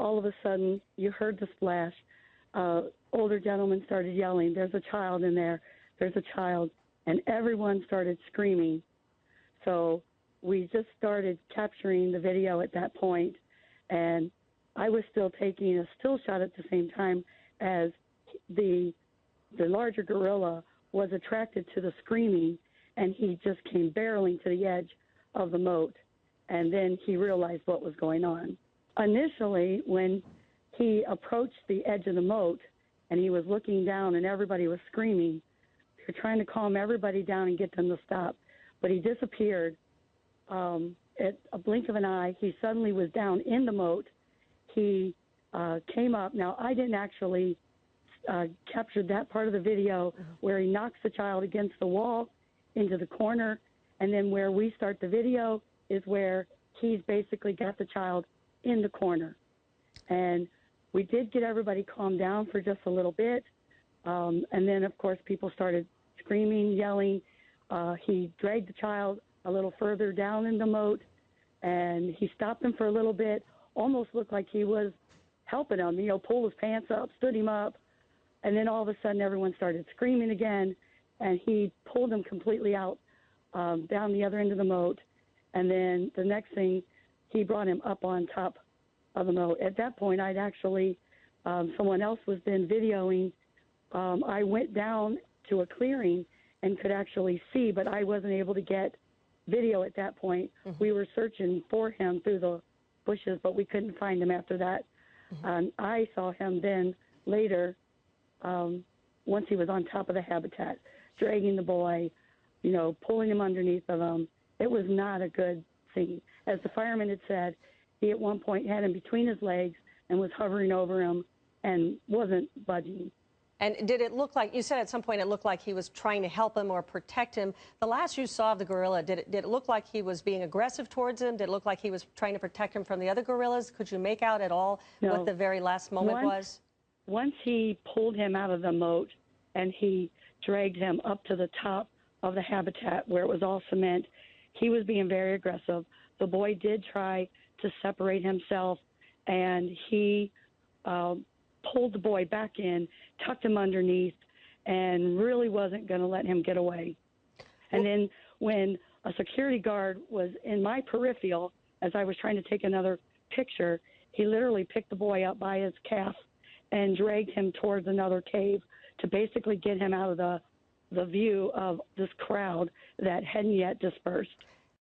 all of a sudden, you heard the splash. Older gentleman started yelling, "There's a child in there. There's a child." And everyone started screaming. So we just started capturing the video at that point, and I was still taking a still shot at the same time as the larger gorilla was attracted to the screaming, and he just came barreling to the edge of the moat, and then he realized what was going on. Initially, when he approached the edge of the moat and he was looking down and everybody was screaming, we were trying to calm everybody down and get them to stop, but he disappeared. At a blink of an eye, he suddenly was down in the moat. He came up. Now, I didn't actually capture that part of the video where he knocks the child against the wall into the corner, and then where we start the video is where he's basically got the child in the corner. And we did get everybody calmed down for just a little bit, and then, of course, people started screaming, yelling. He dragged the child a little further down in the moat, and he stopped him for a little bit, almost looked like he was helping him, pulled his pants up, stood him up, and then all of a sudden everyone started screaming again, and he pulled him completely out down the other end of the moat, and then the next thing, he brought him up on top of the moat. At that point, I'd actually, someone else was then videoing. I went down to a clearing and could actually see, but I wasn't able to get video at that point. We were searching for him through the bushes, but we couldn't find him after that. I saw him then later, once he was on top of the habitat, dragging the boy, pulling him underneath of him. It was not a good scene. As the fireman had said, he at one point had him between his legs and was hovering over him and wasn't budging. And did it look like, you said at some point it looked like he was trying to help him or protect him. The last you saw of the gorilla, did it look like he was being aggressive towards him? Did it look like he was trying to protect him from the other gorillas? Could you make out at all what the very last moment was? Once he pulled him out of the moat and he dragged him up to the top of the habitat where it was all cement, he was being very aggressive. The boy did try to separate himself, and he pulled the boy back in, tucked him underneath, and really wasn't going to let him get away. And then when a security guard was in my peripheral, as I was trying to take another picture, he literally picked the boy up by his calf and dragged him towards another cave to basically get him out of the view of this crowd that hadn't yet dispersed.